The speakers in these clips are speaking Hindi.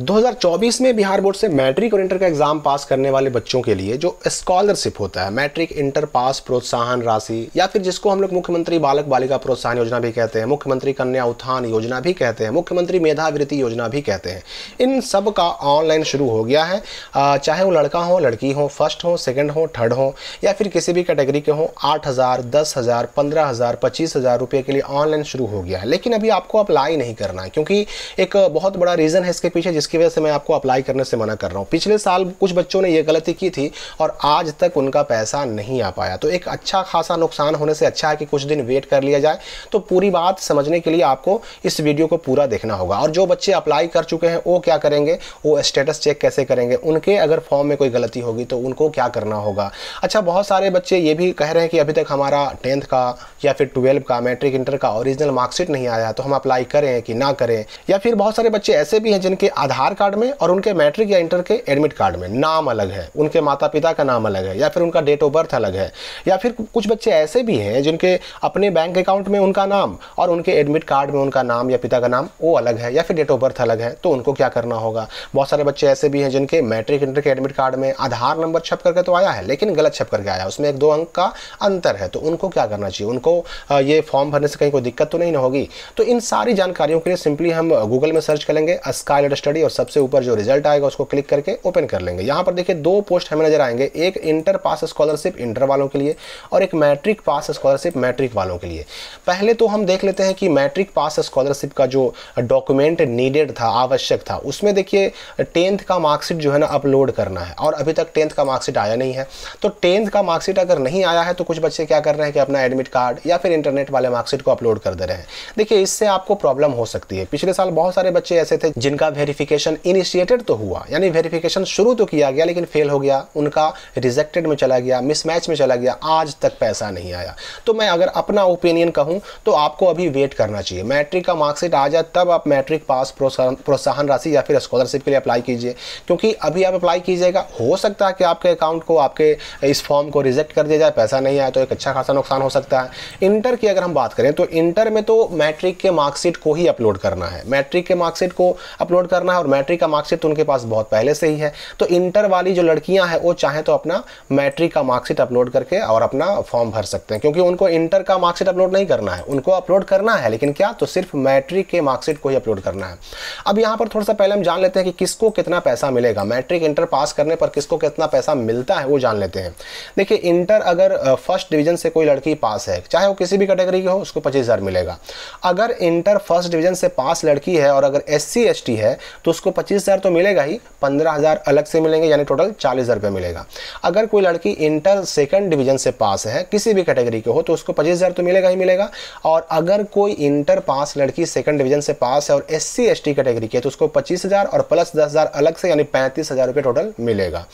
2024 में बिहार बोर्ड से मैट्रिक और इंटर का एग्जाम पास करने वाले बच्चों के लिए जो स्कॉलरशिप होता है, मैट्रिक इंटर पास प्रोत्साहन राशि, या फिर जिसको हम लोग मुख्यमंत्री बालक बालिका प्रोत्साहन योजना भी कहते हैं, मुख्यमंत्री कन्या उत्थान योजना भी कहते हैं, मुख्यमंत्री मेधावृत्ति योजना भी कहते हैं, इन सब का ऑनलाइन शुरू हो गया है। चाहे वो लड़का हो, लड़की हो, फर्स्ट हो, सेकेंड हो, थर्ड हो, या फिर किसी भी कैटेगरी के हो, 8,000, 10,000, 15,000, 25,000 रुपये के लिए ऑनलाइन शुरू हो गया है। लेकिन अभी आपको अप्लाई नहीं करना है, क्योंकि एक बहुत बड़ा रीज़न है इसके पीछे, जिसकी वजह से मैं आपको अप्लाई करने से मना कर रहा हूँ। पिछले साल कुछ बच्चों ने ये गलती की थी और आज तक उनका पैसा नहीं आ पाया। तो एक अच्छा खासा नुकसान होने से अच्छा है कि कुछ दिन वेट कर लिया जाए। तो पूरी बात समझने के लिए आपको इस वीडियो को पूरा देखना होगा। और जो बच्चे अप्लाई कर चुके हैं वो क्या करेंगे, वो स्टेटस चेक कैसे करेंगे, उनके अगर फॉर्म में कोई गलती होगी तो उनको क्या करना होगा। अच्छा, बहुत सारे बच्चे ये भी कह रहे हैं कि अभी तक हमारा 10th का या फिर 12 का, मैट्रिक इंटर का ओरिजिनल मार्कशीट नहीं आया, तो हम अप्लाई करें कि ना करें। या फिर बहुत सारे बच्चे ऐसे भी हैं जिनके आधार कार्ड में और उनके मैट्रिक या इंटर के एडमिट कार्ड में नाम अलग है, उनके माता पिता का नाम अलग है, या फिर उनका डेट ऑफ बर्थ अलग है। या फिर कुछ बच्चे ऐसे भी हैं जिनके अपने बैंक अकाउंट में उनका नाम और उनके एडमिट कार्ड में उनका नाम या पिता का नाम वो अलग है, या फिर डेट ऑफ बर्थ अलग है। तो उनको क्या करना होगा। बहुत सारे बच्चे ऐसे भी हैं जिनके मैट्रिक इंटर के एडमिट कार्ड में आधार नंबर छप करके तो आया है, लेकिन गलत छप करके आया, उसमें 1-2 अंक का अंतर है। तो उनको क्या करना चाहिए, उनको ये फॉर्म भरने से कहीं कोई दिक्कत तो नहीं होगी। तो इन सारी जानकारियों के लिए सिंपली हम गूगल में सर्च करेंगे स्काईलाइट स्टडी और सबसे ऊपर जो रिजल्ट आएगा उसको क्लिक करके ओपन कर लेंगे। यहाँ पर देखिए 2 पोस्ट हमें नजर आएंगे, एक इंटर पास स्कॉलरशिप इंटर वालों के लिए और एक मैट्रिक पास स्कॉलरशिप मैट्रिक वालों के लिए। पहले तो हम देख लेते हैं कि मैट्रिक पास स्कॉलरशिप का जो डॉक्यूमेंट नीडेड था, आवश्यक था, उसमें देखिए 10th का मार्कशीट जो है ना अपलोड करना है और अभी तक 10th का मार्कशीट आया नहीं है। तो 10th का मार्कशीट अगर नहीं आया है तो कुछ बच्चे क्या कर रहे हैं कि अपना एडमिट कार्ड या फिर इंटरनेट वाले मार्कशीट को अपलोड कर दे रहे हैं। देखिए, इससे आपको प्रॉब्लम हो सकती है। पिछले साल बहुत सारे बच्चे ऐसे थे जिनका वेरिफिकेशन इनिशिएटेड तो हुआ, यानी वेरिफिकेशन शुरू तो किया गया, लेकिन फेल हो गया, उनका रिजेक्टेड में चला गया, मिसमैच में चला गया, आज तक पैसा नहीं आया। तो मैं अगर अपना ओपिनियन कहूं तो आपको अभी वेट करना चाहिए। मैट्रिक का मार्कशीट आ जाए तब आप मैट्रिक पास प्रोत्साहन राशि या फिर स्कॉलरशिप के लिए अप्लाई कीजिए, क्योंकि अभी आप अप्लाई कीजिएगा, हो सकता है कि आपके अकाउंट को, आपके इस फॉर्म को रिजेक्ट कर दिया जाए, पैसा नहीं आया, तो एक अच्छा खासा नुकसान हो सकता है। इंटर की अगर हम बात करें तो इंटर में तो मैट्रिक के मार्कशीट को ही अपलोड करना है, मैट्रिक के मार्कशीट को अपलोड करना है, और मैट्रिक का मार्कशीट तो उनके पास बहुत पहले से ही है। तो इंटर वाली जो लड़कियां हैं वो चाहे तो अपना मैट्रिक का मार्कशीट अपलोड करके और अपना फॉर्म भर सकते हैं, क्योंकि उनको इंटर का मार्कशीट अपलोड नहीं करना है, उनको अपलोड करना है, लेकिन क्या, तो सिर्फ मैट्रिक के मार्कशीट को ही अपलोड करना है। अब यहाँ पर थोड़ा सा पहले हम जान लेते हैं कि किसको कितना पैसा मिलेगा, मैट्रिक इंटर पास करने पर किसको कितना पैसा मिलता है वो जान लेते हैं। देखिए, इंटर अगर फर्स्ट डिवीजन से कोई लड़की पास है, चाहे वो किसी भी कैटेगरी की हो, उसको 25,000 मिलेगा। अगर इंटर फर्स्ट डिवीजन से पास लड़की है और अगर SC ST है तो उसको 25,000 तो मिलेगा ही, 15,000 अलग से मिलेंगे, यानी टोटल 40,000 रुपये मिलेगा। अगर कोई लड़की इंटर सेकंड डिवीजन से पास है, किसी भी कैटेगरी के हो, तो उसको 25,000 तो मिलेगा ही मिलेगा। और अगर कोई इंटर पास लड़की सेकंड डिवीजन से पास है और SC ST कैटेगरी की है तो उसको 25,000 और प्लस 10,000 अलग से, यानी 35,000 रुपये टोटल मिलेगा।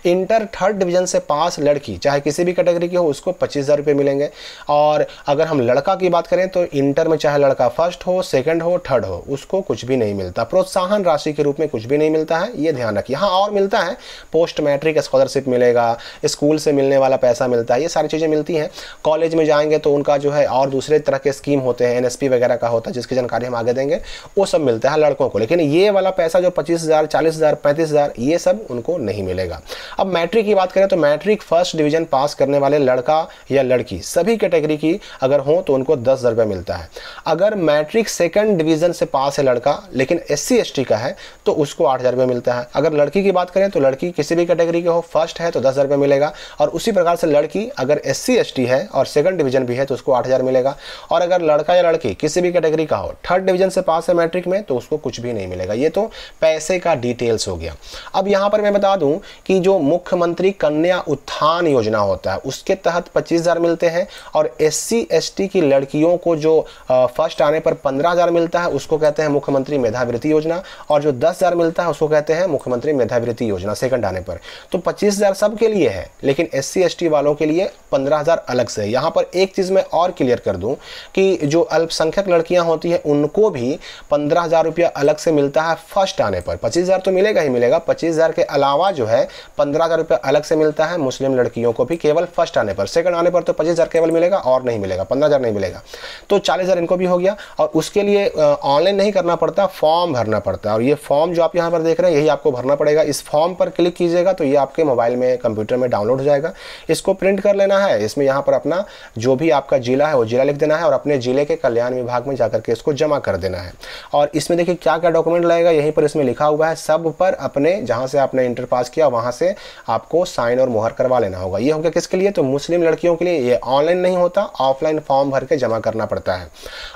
इंटर थर्ड डिवीजन से पास लड़की, चाहे किसी भी कैटेगरी की हो, उसको 25,000 रुपये मिलेंगे। और अगर हम लड़का की बात करें तो इंटर में चाहे लड़का फर्स्ट हो, सेकंड हो, थर्ड हो, उसको कुछ भी नहीं मिलता, प्रोत्साहन राशि के रूप में कुछ भी नहीं मिलता है, ये ध्यान रखिए। हाँ, और मिलता है, पोस्ट मैट्रिक स्कॉलरशिप मिलेगा, स्कूल से मिलने वाला पैसा मिलता है, ये सारी चीज़ें मिलती हैं। कॉलेज में जाएंगे तो उनका जो है और दूसरे तरह के स्कीम होते हैं, NSP वगैरह का होता है, जिसकी जानकारी हम आगे देंगे, वो सब मिलता है लड़कों को। लेकिन ये वाला पैसा जो 25,000, 40,000, 35,000, ये सब उनको नहीं मिलेगा। अब मैट्रिक की बात करें तो मैट्रिक फर्स्ट डिवीजन पास करने वाले लड़का या लड़की सभी कैटेगरी की अगर हो तो उनको 10,000 रुपये मिलता है। अगर मैट्रिक सेकंड डिवीजन से पास है लड़का लेकिन SC ST का है तो उसको 8,000 रुपये मिलता है। अगर लड़की की बात करें तो लड़की किसी भी कैटेगरी के हो, फर्स्ट है तो 10,000 रुपये मिलेगा, और उसी प्रकार से लड़की अगर SC ST है और सेकंड डिवीजन भी है तो उसको 8,000 मिलेगा। और अगर लड़का या लड़की किसी भी कैटेगरी का हो, थर्ड डिवीजन से पास है मैट्रिक में, तो उसको कुछ भी नहीं मिलेगा। ये तो पैसे का डिटेल्स हो गया। अब यहाँ पर मैं बता दूं कि जो मुख्यमंत्री कन्या उत्थान योजना होता है उसके तहत 25,000 मिलते हैं, और SC ST की लड़कियों को जो फर्स्ट आने पर 15,000 मिलता है उसको कहते हैं मुख्यमंत्री मेधावृत्ति योजना, और जो 10,000 मिलता है उसको कहते हैं मुख्यमंत्री मेधावृत्ति योजना सेकंड आने पर। तो 25,000 सबके लिए है, लेकिन SC ST वालों के लिए 15,000 अलग से। यहाँ पर एक चीज़ मैं और क्लियर कर दूं कि जो अल्पसंख्यक लड़कियां होती हैं उनको भी 15,000 रुपया अलग से मिलता है फर्स्ट आने पर। 25,000 तो मिलेगा ही मिलेगा, 25,000 के अलावा जो है 15,000 रुपया अलग से मिलता है मुस्लिम लड़कियों को भी केवल फर्स्ट आने पर। सेकंड आने पर तो 25,000 केवल मिलेगा और नहीं मिलेगा, 15,000 नहीं मिलेगा। तो 40,000 इनको भी हो गया, और उसके लिए ऑनलाइन नहीं करना पड़ता, फॉर्म भरना पड़ता है, और ये फॉर्म जो आप यहाँ पर देख रहे हैं यही आपको भरना पड़ेगा। इस फॉर्म पर क्लिक कीजिएगा तो ये आपके मोबाइल में, कंप्यूटर में डाउनलोड हो जाएगा। इसको प्रिंट कर लेना है। इसमें यहाँ पर अपना जो भी आपका जिला है वो जिला लिख देना है और अपने जिले के कल्याण विभाग में जाकर के इसको जमा कर देना है। और इसमें देखिए क्या क्या डॉक्यूमेंट लगेगा, यहीं पर इसमें लिखा हुआ है। सब पर अपने जहाँ से आपने इंटर पास किया वहाँ से आपको साइन और मुहर करवा लेना होगा। ये हो गया किसके लिए, तो मुस्लिम लड़कियों के लिए। ये ऑनलाइन नहीं होता, ऑफलाइन फॉर्म भर के जमा करना पड़ता है।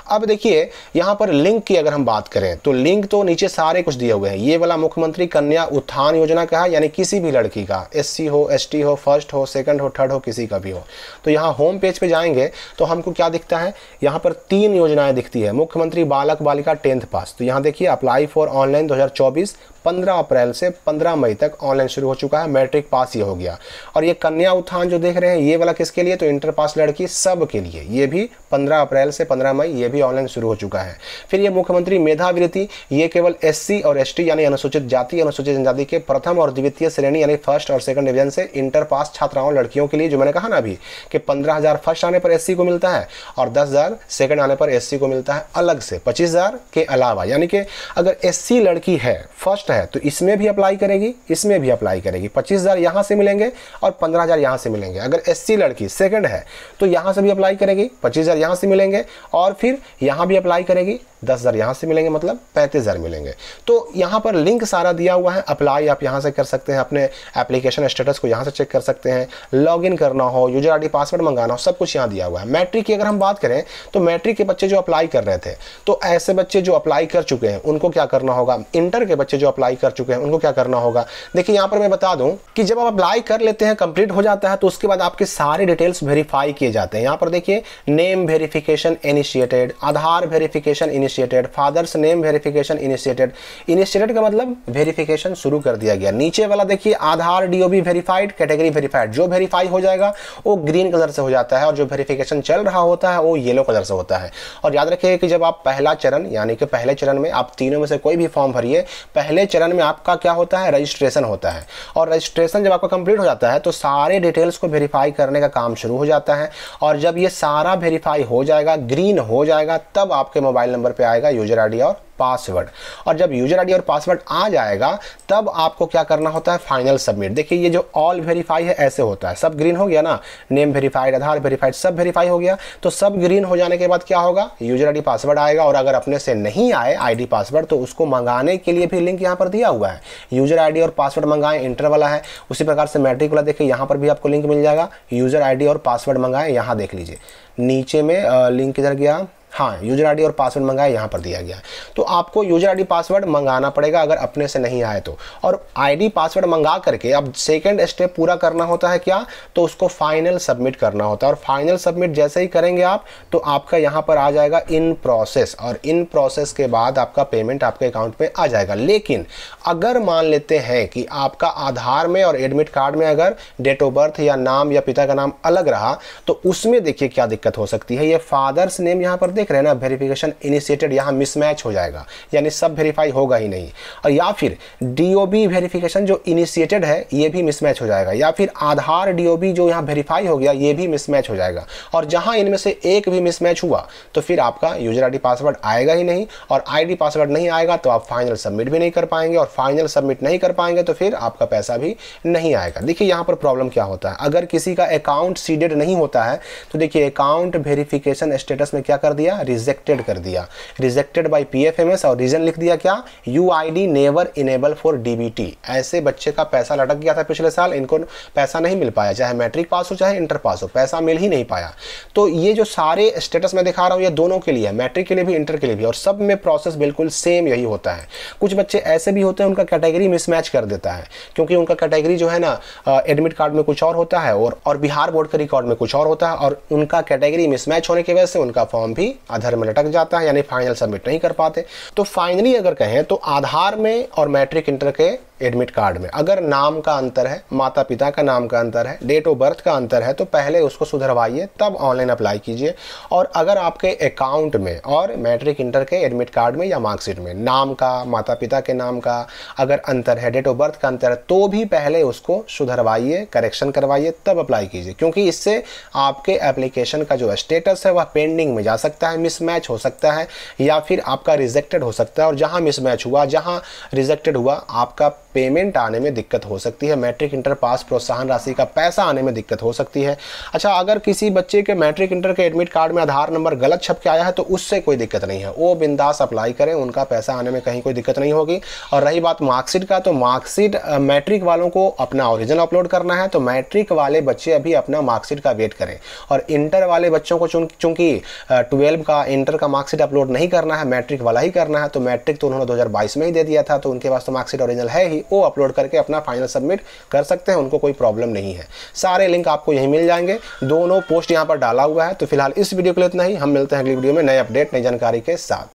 अब देखिए यहाँ पर लिंक की अगर हम बात करें तो लिंक तो नीचे सारे कुछ दिए हुए हैं। ये वाला मुख्यमंत्री कन्या उत्थान योजना का है, यानी किसी भी लड़की का, एससी हो, एसटी हो, फर्स्ट हो, सेकंड हो, थर्ड हो, किसी का भी हो। तो यहाँ होम पेज पे जाएंगे तो हमको क्या दिखता है, यहाँ पर 3 योजनाएं दिखती है। मुख्यमंत्री बालक बालिका 10th पास, तो यहाँ देखिए अप्लाई फॉर ऑनलाइन 2024 15 अप्रैल से 15 मई तक ऑनलाइन शुरू हो चुका है। मैट्रिक पास ये हो गया। और ये कन्या उत्थान जो देख रहे हैं ये वाला किसके लिए, तो इंटर पास लड़की सब के लिए। ये भी 15 अप्रैल से 15 मई ये भी ऑनलाइन शुरू हो चुका है। फिर ये मुख्यमंत्री मेधावृत्ति, ये केवल एससी और एसटी यानी अनुसूचित जाति, अनुसूचित जनजाति के प्रथम और द्वितीय श्रेणी यानी फर्स्ट और सेकंड डिवीजन से इंटर पास छात्राओं लड़कियों के लिए, जो मैंने कहा ना अभी कि 15,000 फर्स्ट आने पर एससी को मिलता है और 10,000 सेकंड आने पर एससी को मिलता है अलग से 25,000 के अलावा। यानी कि अगर एससी लड़की है, फर्स्ट है, तो इसमें भी अप्लाई करेगी, इसमें भी अप्लाई करेगी। 25,000 यहाँ से मिलेंगे और 15,000 यहाँ से मिलेंगे। अगर एससी लड़की सेकंड है तो यहाँ से भी अप्लाई करेगी, 25,000 यहाँ से मिलेंगे और फिर यहाँ भी अप्लाई करेगी, 10,000 यहाँ से मिलेंगे, मतलब 35,000 मिलेंगे। तो यहाँ पर लिंक सारा दिया हुआ है। अप्लाई आप यहाँ से कर सकते हैं, अपने एप्लीकेशन स्टेटस को यहाँ से चेक कर सकते हैं। लॉगिन करना हो, यूजर आईडी पासवर्ड मंगाना हो, सब कुछ यहाँ दिया हुआ है। मैट्रिक की अगर हम बात करें तो मैट्रिक के बच्चे जो अप्लाई कर रहे थे, तो ऐसे बच्चे जो अप्लाई कर चुके हैं उनको क्या करना होगा, इंटर के बच्चे जो अप्लाई कर चुके हैं उनको क्या करना होगा। देखिए यहाँ पर मैं बता दूं कि जब आप अप्लाई कर लेते हैं, कंप्लीट हो जाता है, तो उसके बाद आपके सारे डिटेल्स वेरीफाई किए जाते हैं। यहाँ पर देखिए name verification initiated, Aadhaar verification initiated, father's name verification initiated. Initiated का मतलब वेरिफिकेशन शुरू कर दिया गया। नीचे वाला देखिए आधार डीओबी वेरीफाइड, कैटेगरी वेरीफाइड। जो वेरीफाई हो जाएगा वो ग्रीन कलर से हो जाता है और जो वेरिफिकेशन चल रहा होता है वो येलो कलर से होता है। और याद रखिए कि जब आप पहला चरण यानी कि पहले चरण में आप तीनों में से कोई भी फॉर्म भरिए, पहले चरण में आपका क्या होता है, रजिस्ट्रेशन होता है। और रजिस्ट्रेशन जब आपका कंप्लीट हो जाता है तो सारे डिटेल्स को वेरीफाई करने का काम शुरू हो जाता है। और जब ये सारा वेरीफाई हो जाएगा, ग्रीन हो जाएगा, तब आपके मोबाइल नंबर पे आएगा यूजर आईडी और पासवर्ड। और जब यूजर आईडी और पासवर्ड आ जाएगा तब आपको क्या करना होता है, फाइनल सबमिट। देखिए ये जो ऑल वेरीफाई है ऐसे होता है, सब ग्रीन हो गया ना, नेम वेरीफाइड, आधार वेरीफाइड, सब वेरीफाई हो गया। तो सब ग्रीन हो जाने के बाद क्या होगा, यूजर आईडी पासवर्ड आएगा। और अगर अपने से नहीं आए आईडी पासवर्ड तो उसको मंगाने के लिए भी लिंक यहाँ पर दिया हुआ है। यूजर आईडी और पासवर्ड मंगाएं, इंटर वाला है। उसी प्रकार से मैट्रिक वाला देखिए यहाँ पर भी आपको लिंक मिल जाएगा, यूजर आईडी और पासवर्ड मंगाएं। यहाँ देख लीजिए नीचे में लिंक किधर गया, हाँ यूजर आईडी और पासवर्ड मंगाए, यहाँ पर दिया गया है। तो आपको यूजर आईडी पासवर्ड मंगाना पड़ेगा अगर अपने से नहीं आए तो। और आईडी पासवर्ड मंगा करके अब सेकंड स्टेप पूरा करना होता है क्या, तो उसको फाइनल सबमिट करना होता है। और फाइनल सबमिट जैसे ही करेंगे आप तो आपका यहाँ पर आ जाएगा इन प्रोसेस, और इन प्रोसेस के बाद आपका पेमेंट आपके अकाउंट में आ जाएगा। लेकिन अगर मान लेते हैं कि आपका आधार में और एडमिट कार्ड में अगर डेट ऑफ बर्थ या नाम या पिता का नाम अलग रहा तो उसमें देखिए क्या दिक्कत हो सकती है। ये फादर्स नेम यहाँ पर देख रहे हैं ना, वेरिफिकेशन इनिशिएटेड, यहाँ मिसमैच हो जाएगा, यानी सब वेरीफाई होगा ही नहीं। और या फिर डीओबी वेरिफिकेशन जो इनिशिएटेड है ये भी मिसमैच हो जाएगा, या फिर आधार डीओबी जो यहाँ वेरीफाई हो गया ये भी मिसमैच हो जाएगा। और जहां इनमें से एक भी मिसमैच हुआ तो फिर आपका यूजर आईडी पासवर्ड आएगा ही नहीं, और आईडी पासवर्ड नहीं आएगा तो आप फाइनल सबमिट भी नहीं कर पाएंगे, और फाइनल सबमिट नहीं कर पाएंगे तो फिर आपका पैसा भी नहीं आएगा। देखिए यहाँ पर प्रॉब्लम क्या होता है, अगर किसी का अकाउंट सीडेड नहीं होता है तो देखिए अकाउंट वेरिफिकेशन स्टेटस में क्या कर दिया, रिजेक्टेड कर दिया, रिजेक्टेड बाय पीएफएमएस, और रीजन लिख दिया क्या, UID never enable for DBT. ऐसे बच्चे का पैसा लटक गया था पिछले साल, इनको पैसा नहीं मिल पाया, चाहे मैट्रिक पास हो चाहे इंटर पास हो, पैसा मिल ही नहीं पाया। तो ये जो सारे स्टेटस मैं दिखा रहा हूँ ये दोनों के लिए, मैट्रिक के लिए भी इंटर के लिए भी, और सब में प्रोसेस बिल्कुल सेम यही होता है। कुछ बच्चे ऐसे भी होते हैं उनका कैटेगरी मिसमैच कर देता है, क्योंकि उनका कैटेगरी जो है ना एडमिट कार्ड में कुछ और होता है और बिहार बोर्ड के रिकॉर्ड में कुछ और होता है, और उनका कैटेगरी मिसमैच होने की वजह से उनका फॉर्म भी अधर में लटक जाता है, यानी फाइनल सबमिट नहीं कर पाते। तो फाइनली अगर कहें तो आधार में और मैट्रिक इंटर के एडमिट कार्ड में अगर नाम का अंतर है, माता पिता का नाम का अंतर है, डेट ऑफ बर्थ का अंतर है, तो पहले उसको सुधरवाइए, तब ऑनलाइन अप्लाई कीजिए। और अगर आपके अकाउंट में और मैट्रिक इंटर के एडमिट कार्ड में या मार्कशीट में नाम का, माता पिता के नाम का अगर अंतर है, डेट ऑफ बर्थ का अंतर है, तो भी पहले उसको सुधरवाइए, करेक्शन करवाइए, तब अप्लाई कीजिए। क्योंकि इससे आपके एप्लीकेशन का जो स्टेटस है वह पेंडिंग में जा सकता है, मिसमैच हो सकता है, या फिर आपका रिजेक्टेड हो सकता है। और जहां मिसमैच हुआ, जहां रिजेक्टेड हुआ, आपका पेमेंट आने में दिक्कत हो सकती है, मैट्रिक इंटर पास प्रोत्साहन राशि का पैसा आने में दिक्कत हो सकती है। अच्छा, अगर किसी बच्चे के मैट्रिक इंटर के एडमिट कार्ड में आधार नंबर गलत छप के आया है तो उससे कोई दिक्कत नहीं है, वो बिंदास अप्लाई करें, उनका पैसा आने में कहीं कोई दिक्कत नहीं होगी। और रही बात मार्कशीट का, तो मार्कशीट मैट्रिक वालों को अपना ओरिजिनल अपलोड करना है, तो मैट्रिक वाले बच्चे अभी अपना मार्कशीट का वेट करें। और इंटर वाले बच्चों को चूंकि 12 का इंटर का मार्कशीट अपलोड नहीं करना है, मैट्रिक वाला ही करना है, तो मैट्रिक तो उन्होंने 2022 में ही दे दिया था, तो उनके पास तो मार्कशीट ओरिजिनल है ही, वो अपलोड करके अपना फाइनल सबमिट कर सकते हैं, उनको कोई प्रॉब्लम नहीं है। सारे लिंक आपको यहीं मिल जाएंगे, दोनों पोस्ट यहाँ पर डाला हुआ है। तो फिलहाल इस वीडियो के लिए इतना ही, हम मिलते हैं अगली वीडियो में नए अपडेट, नई जानकारी के साथ।